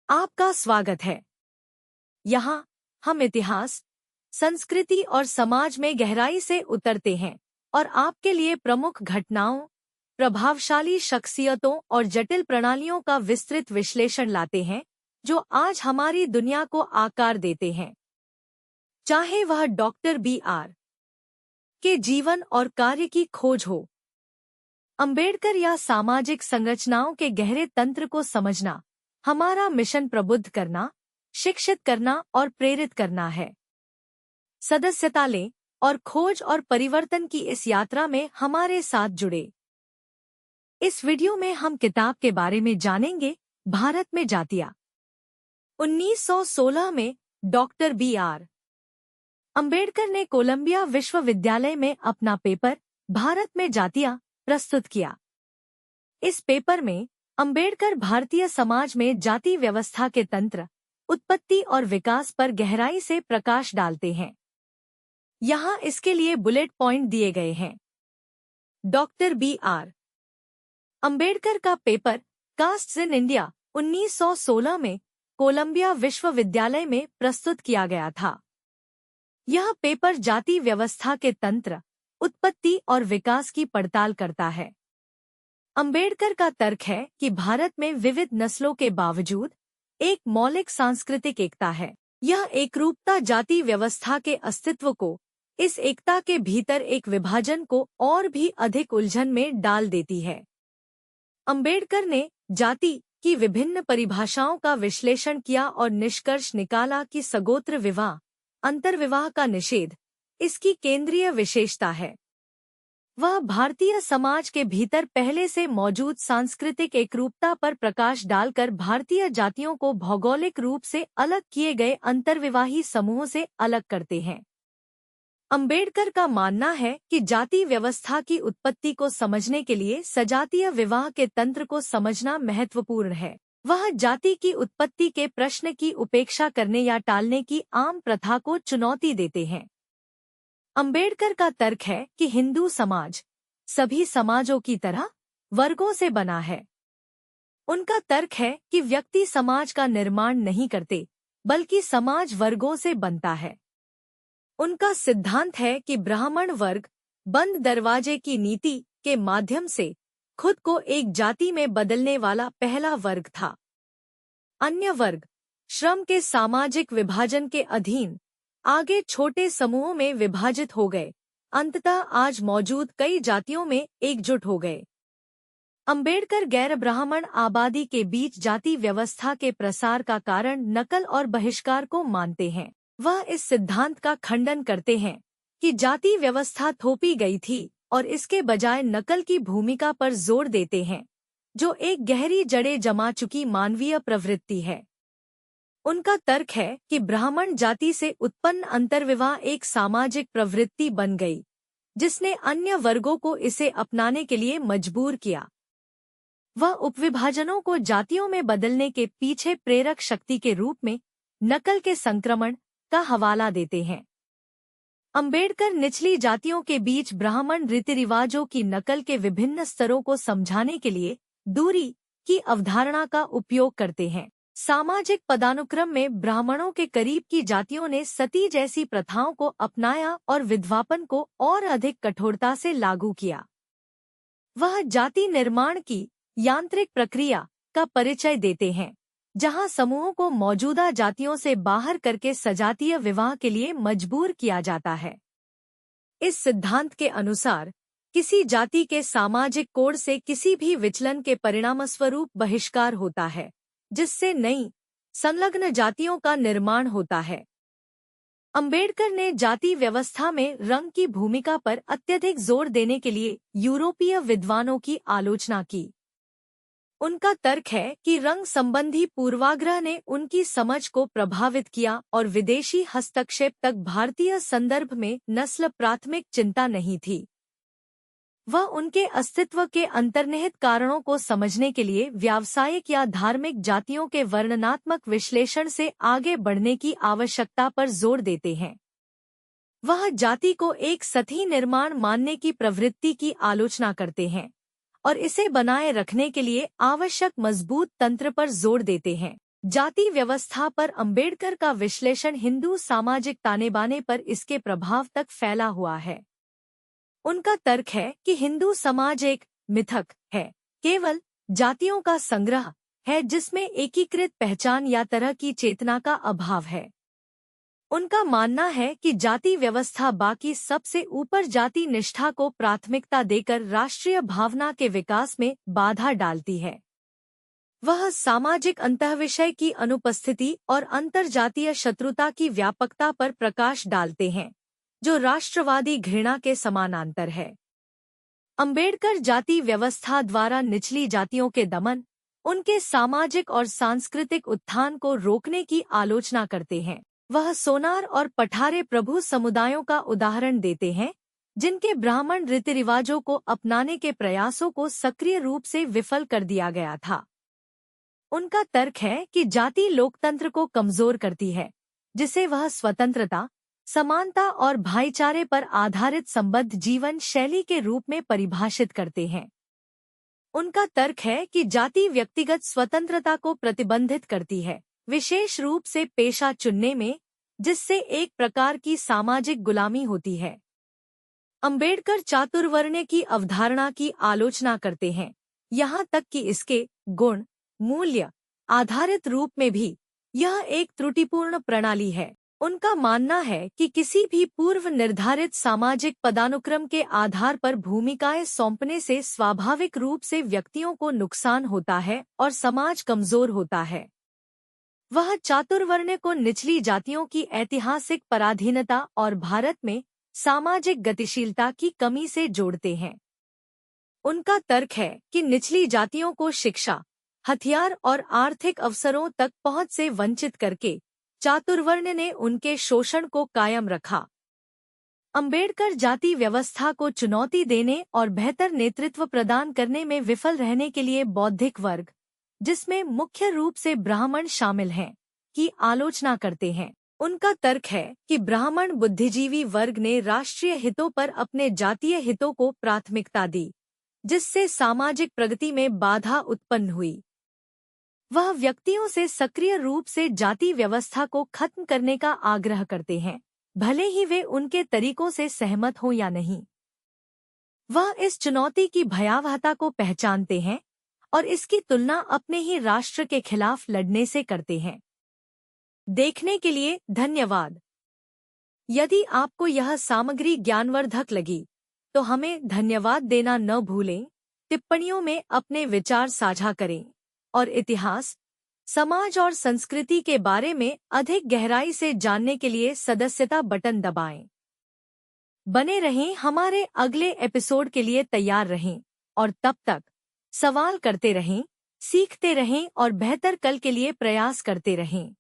आपका स्वागत है। यहाँ हम इतिहास, संस्कृति और समाज में गहराई से उतरते हैं और आपके लिए प्रमुख घटनाओं, प्रभावशाली शख्सियतों और जटिल प्रणालियों का विस्तृत विश्लेषण लाते हैं जो आज हमारी दुनिया को आकार देते हैं। चाहे वह डॉक्टर बी.आर. के जीवन और कार्य की खोज हो, अंबेडकर या सामाजिक संरचनाओं के गहरे तंत्र को समझना, हमारा मिशन प्रबुद्ध करना, शिक्षित करना और प्रेरित करना है। सदस्यता लें और खोज और परिवर्तन की इस यात्रा में हमारे साथ जुड़े। इस वीडियो में हम किताब के बारे में जानेंगे, भारत में जातियां। 1916 में डॉक्टर बी.आर. अंबेडकर ने कोलंबिया विश्वविद्यालय में अपना पेपर भारत में जातियां प्रस्तुत किया। इस पेपर में अंबेडकर भारतीय समाज में जाति व्यवस्था के तंत्र, उत्पत्ति और विकास पर गहराई से प्रकाश डालते हैं। यहाँ इसके लिए बुलेट पॉइंट दिए गए हैं। Doctor B R. अंबेडकर का पेपर कास्ट्स इन इंडिया 1916 में कोलंबिया विश्वविद्यालय में प्रस्तुत किया गया था। यह पेपर जाति व्यवस्था के तंत्र, उत्पत्ति और विकास की पड़ताल करता है। अंबेडकर का तर्क है कि भारत में विविध नस्लों के बावजूद एक मौलिक सांस्कृतिक एकता है। यह एकरूपता जाति व्यवस्था के अस्तित्व को, इस एकता के भीतर एक विभाजन को और भी अधिक उलझन में डाल देती है। अंबेडकर ने जाति की विभिन्न परिभाषाओं का विश्लेषण किया और निष्कर्ष निकाला कि सगोत्र विवाह, अंतर्विवाह का निषेध इसकी केंद्रीय विशेषता है। वह भारतीय समाज के भीतर पहले से मौजूद सांस्कृतिक एकरूपता पर प्रकाश डालकर भारतीय जातियों को भौगोलिक रूप से अलग किए गए अंतर्विवाही समूहों से अलग करते हैं। अंबेडकर का मानना है कि जाति व्यवस्था की उत्पत्ति को समझने के लिए सजातीय विवाह के तंत्र को समझना महत्वपूर्ण है। वह जाति की उत्पत्ति के प्रश्न की उपेक्षा करने या टालने की आम प्रथा को चुनौती देते हैं। अंबेडकर का तर्क है कि हिंदू समाज सभी समाजों की तरह वर्गों से बना है। उनका तर्क है कि व्यक्ति समाज का निर्माण नहीं करते, बल्कि समाज वर्गों से बनता है। उनका सिद्धांत है कि ब्राह्मण वर्ग बंद दरवाजे की नीति के माध्यम से खुद को एक जाति में बदलने वाला पहला वर्ग था। अन्य वर्ग श्रम के सामाजिक विभाजन के अधीन आगे छोटे समूहों में विभाजित हो गए, अंततः आज मौजूद कई जातियों में एकजुट हो गए। अंबेडकर गैर ब्राह्मण आबादी के बीच जाति व्यवस्था के प्रसार का कारण नकल और बहिष्कार को मानते हैं। वह इस सिद्धांत का खंडन करते हैं कि जाति व्यवस्था थोपी गई थी और इसके बजाय नकल की भूमिका पर जोर देते हैं, जो एक गहरी जड़ें जमा चुकी मानवीय प्रवृत्ति है। उनका तर्क है कि ब्राह्मण जाति से उत्पन्न अंतर्विवाह एक सामाजिक प्रवृत्ति बन गई, जिसने अन्य वर्गों को इसे अपनाने के लिए मजबूर किया। वह उपविभाजनों को जातियों में बदलने के पीछे प्रेरक शक्ति के रूप में नकल के संक्रमण का हवाला देते हैं। अंबेडकर निचली जातियों के बीच ब्राह्मण रीति रिवाजों की नकल के विभिन्न स्तरों को समझाने के लिए दूरी की अवधारणा का उपयोग करते हैं। सामाजिक पदानुक्रम में ब्राह्मणों के करीब की जातियों ने सती जैसी प्रथाओं को अपनाया और विधवापन को और अधिक कठोरता से लागू किया। वह जाति निर्माण की यांत्रिक प्रक्रिया का परिचय देते हैं, जहां समूहों को मौजूदा जातियों से बाहर करके सजातीय विवाह के लिए मजबूर किया जाता है। इस सिद्धांत के अनुसार किसी जाति के सामाजिक कोड से किसी भी विचलन के परिणामस्वरूप बहिष्कार होता है, जिससे नई संलग्न जातियों का निर्माण होता है। अंबेडकर ने जाति व्यवस्था में रंग की भूमिका पर अत्यधिक जोर देने के लिए यूरोपीय विद्वानों की आलोचना की। उनका तर्क है कि रंग संबंधी पूर्वाग्रह ने उनकी समझ को प्रभावित किया और विदेशी हस्तक्षेप तक भारतीय संदर्भ में नस्ल प्राथमिक चिंता नहीं थी। वह उनके अस्तित्व के अंतर्निहित कारणों को समझने के लिए व्यावसायिक या धार्मिक जातियों के वर्णनात्मक विश्लेषण से आगे बढ़ने की आवश्यकता पर जोर देते हैं। वह जाति को एक सतही निर्माण मानने की प्रवृत्ति की आलोचना करते हैं और इसे बनाए रखने के लिए आवश्यक मजबूत तंत्र पर जोर देते हैं। जाति व्यवस्था पर अंबेडकर का विश्लेषण हिंदू सामाजिक ताने-बाने पर इसके प्रभाव तक फैला हुआ है। उनका तर्क है कि हिंदू समाज एक मिथक है, केवल जातियों का संग्रह है जिसमें एकीकृत पहचान या तरह की चेतना का अभाव है। उनका मानना है कि जाति व्यवस्था बाकी सबसे ऊपर जाति निष्ठा को प्राथमिकता देकर राष्ट्रीय भावना के विकास में बाधा डालती है। वह सामाजिक अंतःविषय की अनुपस्थिति और अंतरजातीय शत्रुता की व्यापकता पर प्रकाश डालते हैं, जो राष्ट्रवादी घृणा के समानांतर है। अंबेडकर जाति व्यवस्था द्वारा निचली जातियों के दमन, उनके सामाजिक और सांस्कृतिक उत्थान को रोकने की आलोचना करते हैं। वह सोनार और पठारे प्रभु समुदायों का उदाहरण देते हैं, जिनके ब्राह्मण रीति रिवाजों को अपनाने के प्रयासों को सक्रिय रूप से विफल कर दिया गया था। उनका तर्क है कि जाति लोकतंत्र को कमजोर करती है, जिसे वह स्वतंत्रता, समानता और भाईचारे पर आधारित संबद्ध जीवन शैली के रूप में परिभाषित करते हैं। उनका तर्क है कि जाति व्यक्तिगत स्वतंत्रता को प्रतिबंधित करती है, विशेष रूप से पेशा चुनने में, जिससे एक प्रकार की सामाजिक गुलामी होती है। अंबेडकर चातुर्वर्ण्य की अवधारणा की आलोचना करते हैं, यहाँ तक कि इसके गुण मूल्य आधारित रूप में भी यह एक त्रुटिपूर्ण प्रणाली है। उनका मानना है कि किसी भी पूर्व निर्धारित सामाजिक पदानुक्रम के आधार पर भूमिकाएं सौंपने से स्वाभाविक रूप से व्यक्तियों को नुकसान होता है और समाज कमजोर होता है। वह चातुर्वर्ण्य को निचली जातियों की ऐतिहासिक पराधीनता और भारत में सामाजिक गतिशीलता की कमी से जोड़ते हैं। उनका तर्क है कि निचली जातियों को शिक्षा, हथियार और आर्थिक अवसरों तक पहुंच से वंचित करके चातुर्वर्ण्य ने उनके शोषण को कायम रखा। अंबेडकर जाति व्यवस्था को चुनौती देने और बेहतर नेतृत्व प्रदान करने में विफल रहने के लिए बौद्धिक वर्ग, जिसमें मुख्य रूप से ब्राह्मण शामिल हैं, की आलोचना करते हैं। उनका तर्क है कि ब्राह्मण बुद्धिजीवी वर्ग ने राष्ट्रीय हितों पर अपने जातीय हितों को प्राथमिकता दी, जिससे सामाजिक प्रगति में बाधा उत्पन्न हुई। वह व्यक्तियों से सक्रिय रूप से जाति व्यवस्था को खत्म करने का आग्रह करते हैं, भले ही वे उनके तरीकों से सहमत हों या नहीं। वह इस चुनौती की भयावहता को पहचानते हैं और इसकी तुलना अपने ही राष्ट्र के खिलाफ लड़ने से करते हैं। देखने के लिए धन्यवाद। यदि आपको यह सामग्री ज्ञानवर्धक लगी, तो हमें धन्यवाद देना न भूलें। टिप्पणियों में अपने विचार साझा करें और इतिहास, समाज और संस्कृति के बारे में अधिक गहराई से जानने के लिए सदस्यता बटन दबाएं। बने रहें, हमारे अगले एपिसोड के लिए तैयार रहें और तब तक सवाल करते रहें, सीखते रहें और बेहतर कल के लिए प्रयास करते रहें।